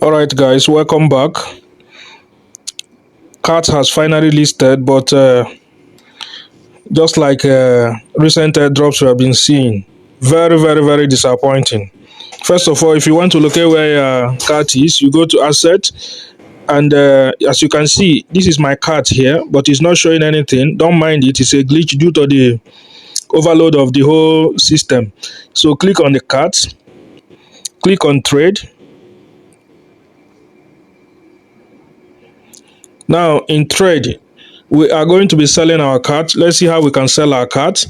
All right, guys, welcome back. Cat has finally listed, but just like recent airdrops we have been seeing, very, very, very disappointing. First of all, if you want to locate where cat is, you go to asset, and as you can see, this is my cat here, but it's not showing anything. Don't mind it; it's a glitch due to the overload of the whole system. So click on the cat, click on trade. Now in trade, we are going to be selling our cat. Let's see how we can sell our cat.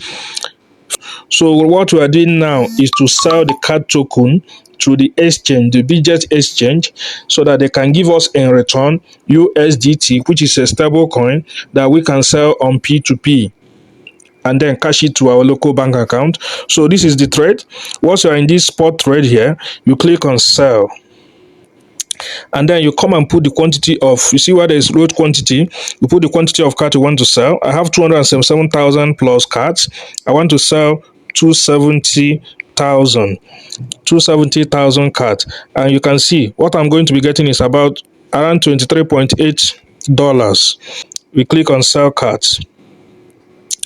So what we are doing now is to sell the CAD token to the exchange, the Bitget exchange, so that they can give us in return USDT, which is a stable coin that we can sell on P2P and then cash it to our local bank account. So this is the trade. Once you're in this spot trade here, you click on sell, and then you come and put the quantity of, you see where there is load quantity, you put the quantity of cards you want to sell. I have 277,000 plus cards. I want to sell 270,000 270,000 cards, and you can see what I'm going to be getting is about around $23.8. We click on sell cards,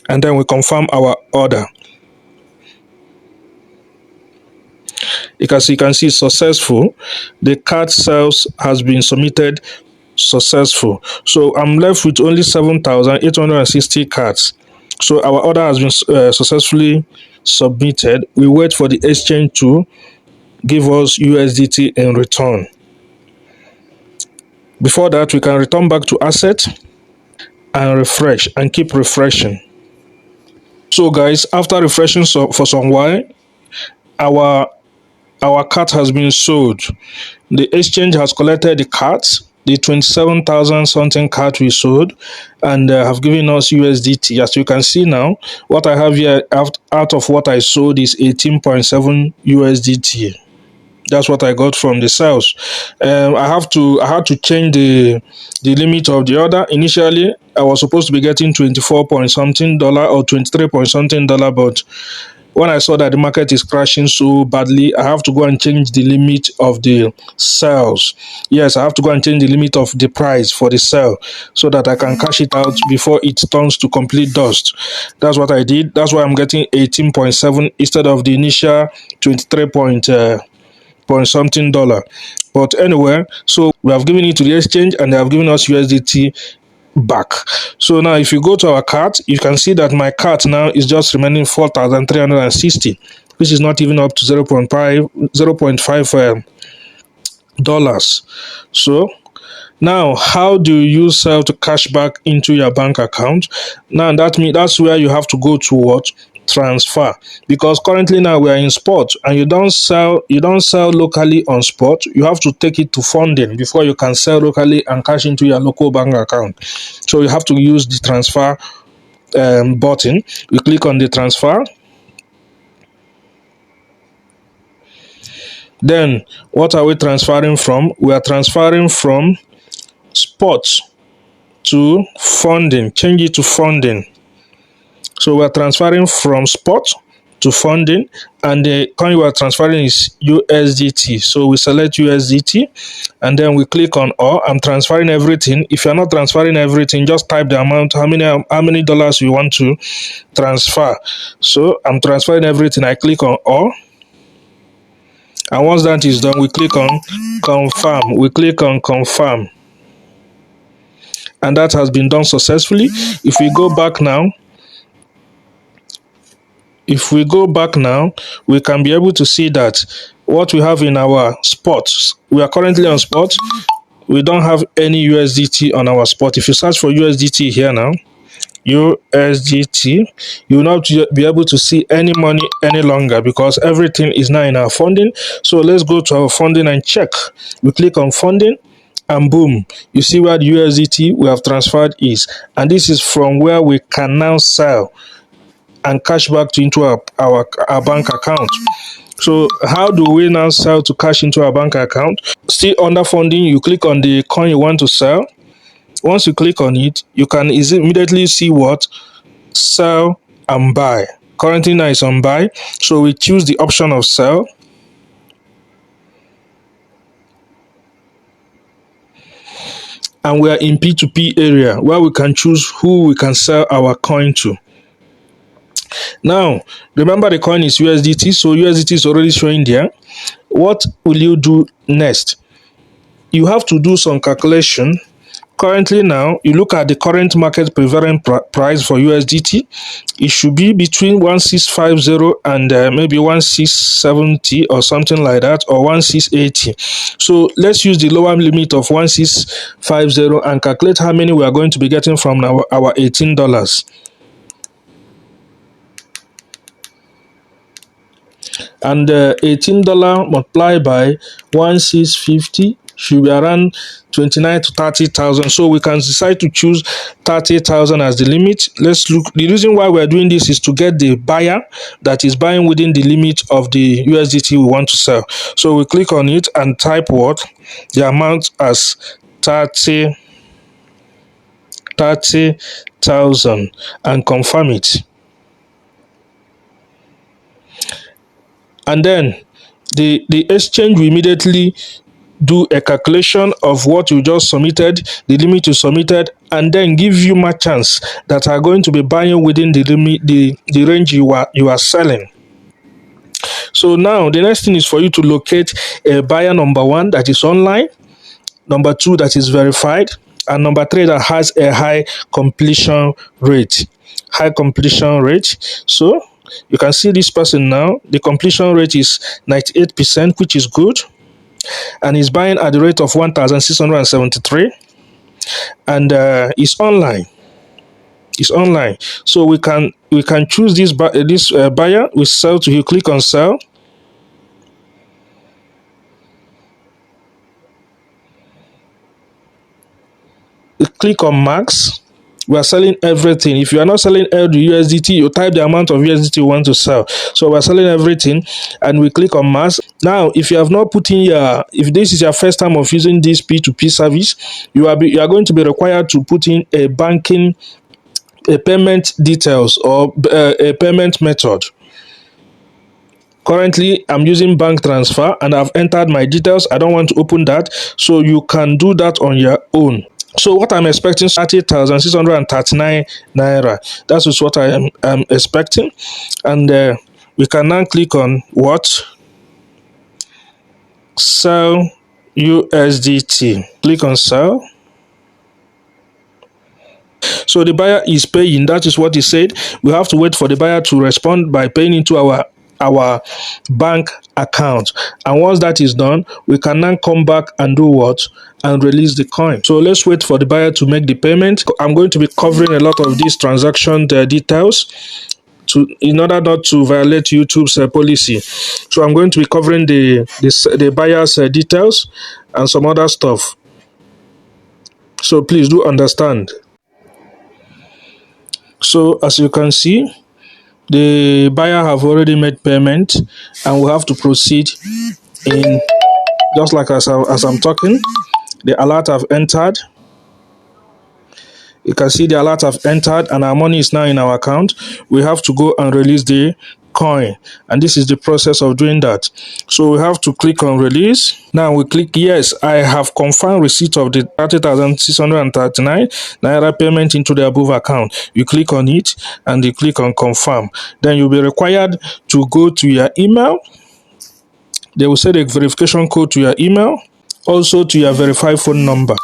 and then we confirm our order. As you can see, successful. The card sales has been submitted successful. So I'm left with only 7,860 cards. So our order has been successfully submitted. We wait for the exchange to give us USDT in return. Before that, we can return back to asset and refresh and keep refreshing. So guys, after refreshing for some while, our our cart has been sold. The exchange has collected the carts, the 27,000 something cart we sold, and have given us USDT. As you can see now, what I have here out of what I sold is 18.7 USDT. That's what I got from the sales. I had to change the limit of the order. Initially, I was supposed to be getting 24 point something dollar or 23 point something dollar, but when I saw that the market is crashing so badly, I have to go and change the limit of the sales. Yes, I have to go and change the limit of the price for the sale so that I can cash it out before it turns to complete dust. That's what I did. That's why I'm getting 18.7 instead of the initial 23 point something dollar. But anyway, so we have given it to the exchange and they have given us USDT back. So now if you go to our cart, you can see that my cart now is just remaining 4,360, which is not even up to 0.5 dollars. So now, how do you sell to cash back into your bank account? Now that's where you have to go to what? Transfer. Because currently now we are in spot and you don't sell locally on spot. You have to take it to funding before you can sell locally and cash into your local bank account. So you have to use the transfer button. You click on the transfer. Then what are we transferring from? We are transferring from spot to funding. Change it to funding. So we're transferring from spot to funding, and the coin we're transferring is USDT. So we select USDT and then we click on all. I'm transferring everything. If you're not transferring everything, just type the amount, how many dollars you want to transfer. So I'm transferring everything. I click on all. And once that is done, we click on confirm. We click on confirm. And that has been done successfully. If we go back now, we can be able to see that what we have in our spots, we are currently on spot. We don't have any USDT on our spot. If you search for USDT here now, USDT, you will not be able to see any money any longer because everything is now in our funding. So let's go to our funding and check. We click on funding and boom, you see where the USDT we have transferred is. And this is from where we can now sell and cash back into our bank account. So how do we now sell to cash into our bank account? Still under funding, you click on the coin you want to sell. Once you click on it, you can immediately see what? Sell and buy. Currently now it's on buy. So we choose the option of sell. and we are in P2P area where we can choose who we can sell our coin to. Now, remember the coin is USDT, so USDT is already showing there. What will you do next? You have to do some calculation. Currently now, you look at the current market prevailing price for USDT. It should be between 1650 and maybe 1670 or something like that, or 1680. So let's use the lower limit of 1650 and calculate how many we are going to be getting from our $18. And $18 multiplied by 1650 should be around 29 to 30,000. So we can decide to choose 30,000 as the limit. Let's look. The reason why we're doing this is to get the buyer that is buying within the limit of the USDT we want to sell. So we click on it and type what? The amount as 30,000 and confirm it. And then the exchange will immediately do a calculation of what you just submitted, the limit you submitted, and then give you merchants that are going to be buying within the limit, the range you are selling. So now the next thing is for you to locate a buyer, number one, that is online, number two, that is verified, and number three, that has a high completion rate. High completion rate. So you can see this person now, the completion rate is 98%, which is good, and he's buying at the rate of 1,673, and it's online. It's online. So we can choose this buyer. We sell to you. Click on sell. You click on max. We are selling everything. If you are not selling all the USDT, you type the amount of USDT you want to sell. So we're selling everything, and we click on max. Now, if you have not put in if this is your first time of using this P2P service, you are going to be required to put in a payment details, or a payment method. Currently, I'm using bank transfer and I've entered my details. I don't want to open that, so you can do that on your own. So what I'm expecting, 30,639 naira. That is what I am expecting. And we can now click on what? Sell USDT. Click on sell. So the buyer is paying. That is what he said. We have to wait for the buyer to respond by paying into our bank account. And once that is done, we can now come back and do what? And release the coin. So let's wait for the buyer to make the payment. I'm going to be covering a lot of these transaction details in order not to violate YouTube's policy. So I'm going to be covering the buyer's details and some other stuff. So please do understand. So as you can see, the buyer have already made payment, and we have to proceed in just like as I'm talking. The alert have entered. You can see the alert have entered, and our money is now in our account. We have to go and release the coin, and this is the process of doing that. So we have to click on release. Now we click yes, I have confirmed receipt of the 30,639 naira payment into the above account. You click on it and you click on confirm. Then you'll be required to go to your email. They will send a verification code to your email, also to your verified phone number.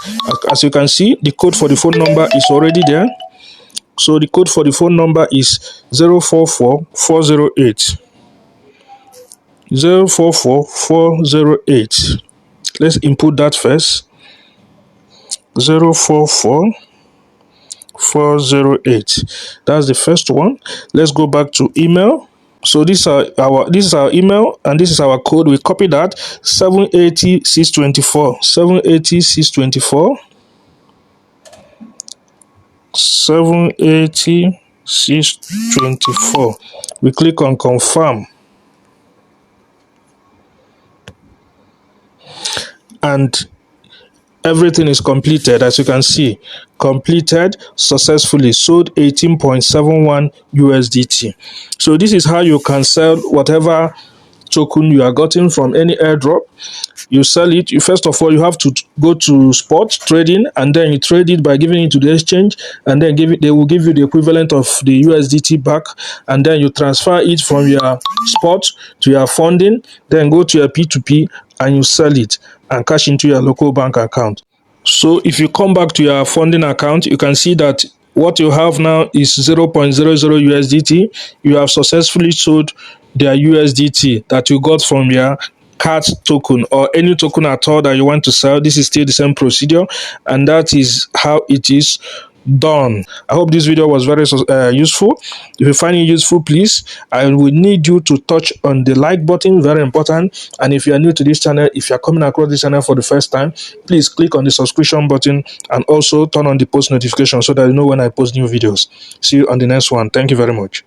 As you can see, the code for the phone number is already there. So the code for the phone number is 044408. 044408. Let's input that first. 044408. That's the first one. Let's go back to email. So this is our email, and this is our code. We copy that 780-624. 780-624. 780-624. We click on confirm, and everything is completed. As you can see, completed successfully, sold 18.71 USDT. So this is how you can sell whatever token you are getting from any airdrop. You sell it. You first of all you have to go to spot trading, and then you trade it by giving it to the exchange, and then give it. They will give you the equivalent of the USDT back, and then you transfer it from your spot to your funding. Then go to your P2P and you sell it and cash into your local bank account. So if you come back to your funding account, you can see that what you have now is 0.00 USDT. You have successfully sold their USDT that you got from your CAT token or any token at all that you want to sell. This is still the same procedure, and that is how it is done. I hope this video was very useful. If you find it useful, please, I will need you to touch on the like button, very important. And if you are new to this channel, if you are coming across this channel for the first time, please click on the subscription button and also turn on the post notification so that you know when I post new videos. See you on the next one. Thank you very much.